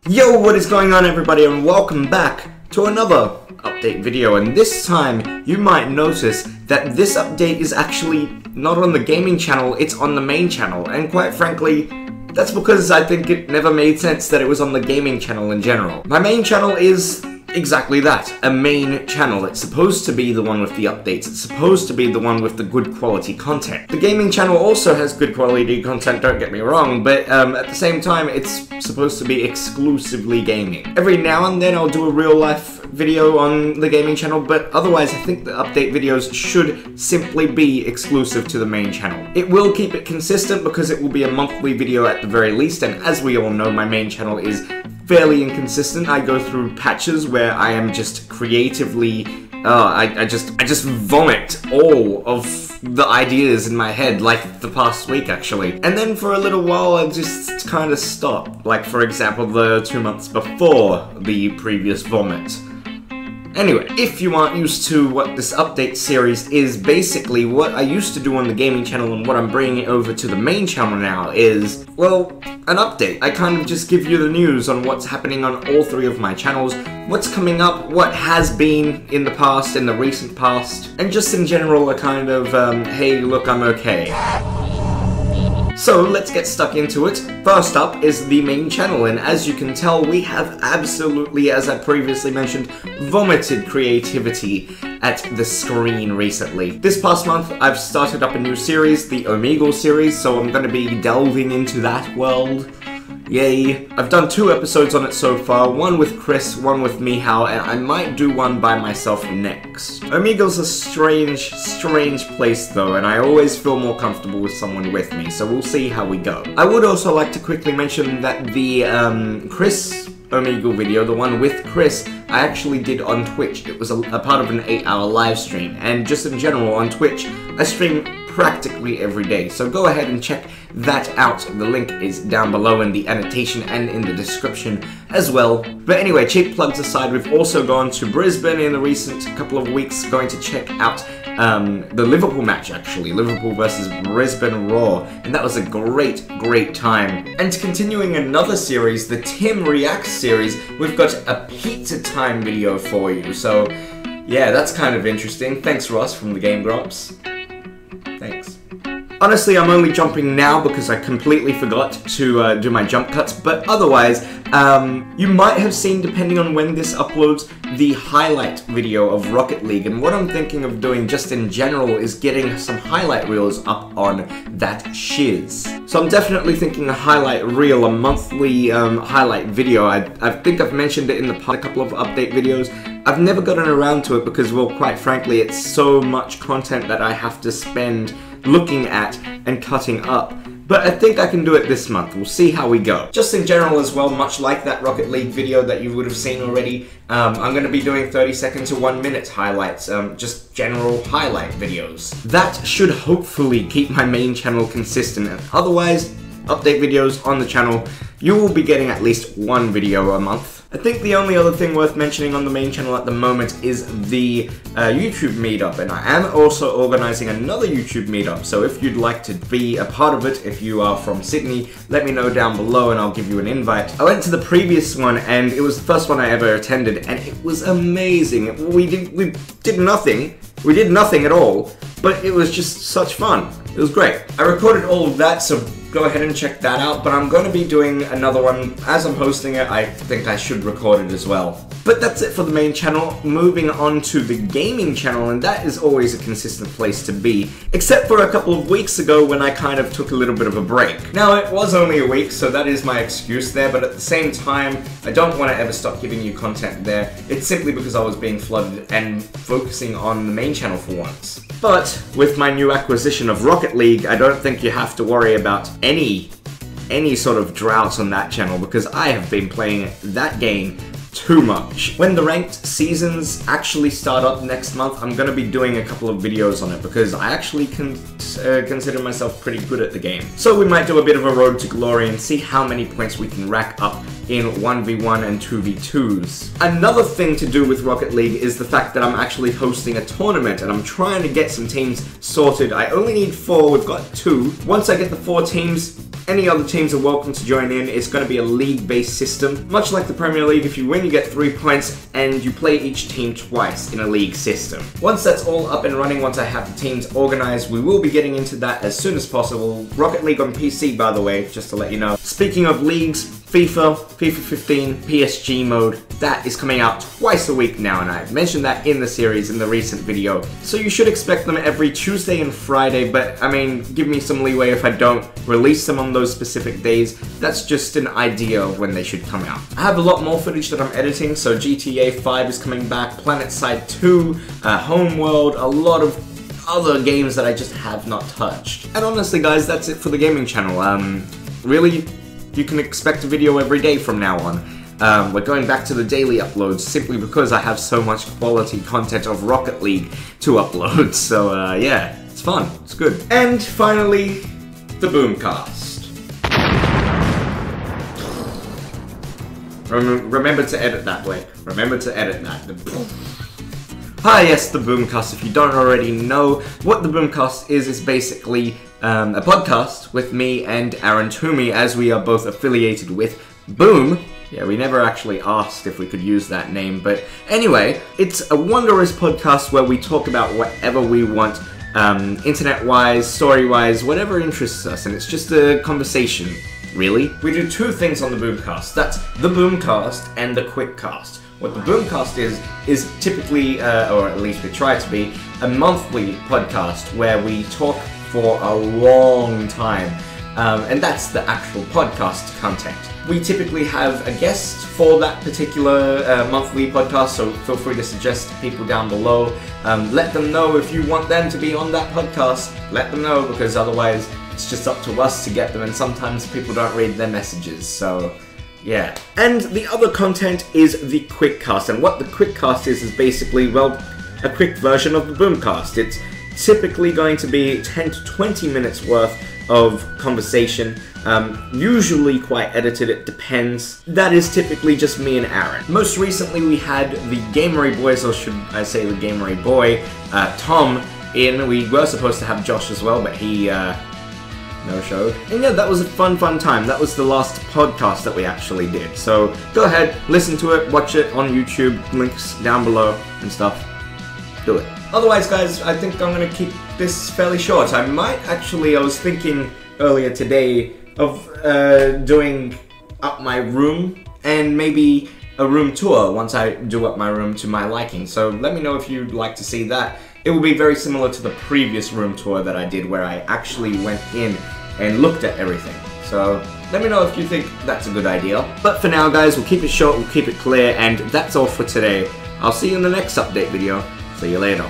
Yo, what is going on everybody, and welcome back to another update video. And this time you might notice that this update is actually not on the gaming channel, it's on the main channel. And quite frankly, that's because I think it never made sense that it was on the gaming channel in general. My main channel is exactly that, a main channel. It's supposed to be the one with the updates, it's supposed to be the one with the good quality content. The gaming channel also has good quality content, don't get me wrong, but at the same time it's supposed to be exclusively gaming. Every now and then I'll do a real life video on the gaming channel, but otherwise I think the update videos should simply be exclusive to the main channel. It will keep it consistent because it will be a monthly video at the very least, and as we all know, my main channel is fairly inconsistent. I go through patches where I am just creatively, I just vomit all of the ideas in my head, like the past week actually. And then for a little while I just kind of stop, like for example the 2 months before the previous vomit. Anyway, if you aren't used to what this update series is, basically what I used to do on the gaming channel and what I'm bringing over to the main channel now is, well, an update. I kind of just give you the news on what's happening on all three of my channels, what's coming up, what has been in the past, in the recent past, and just in general a kind of, hey look, I'm okay. So let's get stuck into it. First up is the main channel, and as you can tell, we have absolutely, as I previously mentioned, vomited creativity at the screen recently. This past month, I've started up a new series, the Omegle series, so I'm going to be delving into that world. Yay. I've done 2 episodes on it so far, one with Chris, one with Mihao, and I might do one by myself next. Omegle's a strange place though, and I always feel more comfortable with someone with me, so we'll see how we go. I would also like to quickly mention that the Chris Omegle video, the one with Chris, I actually did on Twitch. It was a part of an 8-hour live stream, and just in general on Twitch, I stream practically every day, so go ahead and check that out. The link is down below in the annotation and in the description as well. But anyway, cheap plugs aside, we've also gone to Brisbane in the recent couple of weeks, going to check out the Liverpool match actually, Liverpool versus Brisbane Roar, and that was a great time. And continuing another series, the Tim Reacts series, we've got a pizza time video for you, so yeah, that's kind of interesting. Thanks Ross from the Game Grumps. Thanks. Honestly, I'm only jumping now because I completely forgot to do my jump cuts, but otherwise, you might have seen, depending on when this uploads, the highlight video of Rocket League, and what I'm thinking of doing just in general is getting some highlight reels up on that shiz. So I'm definitely thinking a highlight reel, a monthly highlight video. I think I've mentioned it in the past, a couple of update videos. I've never gotten around to it because, well, quite frankly, it's so much content that I have to spend looking at and cutting up. But I think I can do it this month. We'll see how we go. Just in general as well, much like that Rocket League video that you would have seen already, I'm going to be doing 30-second to 1-minute highlights, just general highlight videos. That should hopefully keep my main channel consistent, and otherwise, update videos on the channel, you will be getting at least 1 video a month. I think the only other thing worth mentioning on the main channel at the moment is the YouTube meetup, and I am also organising another YouTube meetup, so if you'd like to be a part of it, if you are from Sydney, let me know down below and I'll give you an invite. I went to the previous one and it was the first one I ever attended, and it was amazing. We did nothing at all, but it was just such fun. It was great. I recorded all of that, so go ahead and check that out, but I'm going to be doing another one. As I'm hosting it, I think I should record it as well. But that's it for the main channel. Moving on to the gaming channel, and that is always a consistent place to be, except for a couple of weeks ago when I kind of took a little bit of a break. Now, it was only a week, so that is my excuse there, but at the same time, I don't want to ever stop giving you content there. It's simply because I was being flooded and focusing on the main channel for once. But with my new acquisition of Rocket League, I don't think you have to worry about any sort of drought on that channel, because I have been playing that game too much. When the ranked seasons actually start up next month, I'm gonna be doing a couple of videos on it because I actually consider myself pretty good at the game. So we might do a bit of a road to glory and see how many points we can rack up in 1v1 and 2v2s. Another thing to do with Rocket League is the fact that I'm actually hosting a tournament and I'm trying to get some teams sorted. I only need 4, we've got 2. Once I get the 4 teams, any other teams are welcome to join in. It's going to be a league-based system. Much like the Premier League, if you win, you get 3 points, and you play each team twice in a league system. Once that's all up and running, once I have the teams organized, we will be getting into that as soon as possible. Rocket League on PC, by the way, just to let you know. Speaking of leagues, FIFA 15, PSG mode, that is coming out twice a week now, and I've mentioned that in the series in the recent video. So you should expect them every Tuesday and Friday, but I mean, give me some leeway if I don't release them on those specific days. That's just an idea of when they should come out. I have a lot more footage that I'm editing, so GTA 5 is coming back, PlanetSide 2, Homeworld, a lot of other games that I just have not touched. And honestly guys, that's it for the gaming channel. Really, you can expect a video every day from now on. We're going back to the daily uploads simply because I have so much quality content of Rocket League to upload. So yeah, it's fun, it's good. And finally, the Boomcast. Remember to edit that way. Remember to edit that. Hi, yes, the Boomcast. If you don't already know, what the Boomcast is basically a podcast with me and Aaron Toomey, as we are both affiliated with Boom. Yeah, we never actually asked if we could use that name, but anyway, it's a wondrous podcast where we talk about whatever we want, internet-wise, story-wise, whatever interests us, and it's just a conversation, really. We do 2 things on the Boomcast. That's the Boomcast and the Quickcast. What the Boomcast is typically, or at least we try to be, a monthly podcast where we talk for a long time, and that's the actual podcast content. We typically have a guest for that particular monthly podcast, so feel free to suggest people down below. Let them know if you want them to be on that podcast. Let them know, because otherwise it's just up to us to get them, and sometimes people don't read their messages, so yeah. And the other content is the Quickcast, and what the Quickcast is basically, well, a quick version of the Boomcast. It's typically going to be 10 to 20 minutes worth of conversation, usually quite edited, it depends. That is typically just me and Aaron. Most recently we had the Gamery boys, or should I say the Gamery boy, Tom, in. We were supposed to have Josh as well, but he no-showed. And yeah, that was a fun time. That was the last podcast that we actually did. So go ahead, listen to it, watch it on YouTube, links down below and stuff. Do it. Otherwise, guys, I think I'm gonna keep this fairly short. I was thinking earlier today of doing up my room and maybe a room tour once I do up my room to my liking. So let me know if you'd like to see that. It will be very similar to the previous room tour that I did, where I actually went in and looked at everything. So let me know if you think that's a good idea. But for now, guys, we'll keep it short, we'll keep it clear, and that's all for today. I'll see you in the next update video. See you later.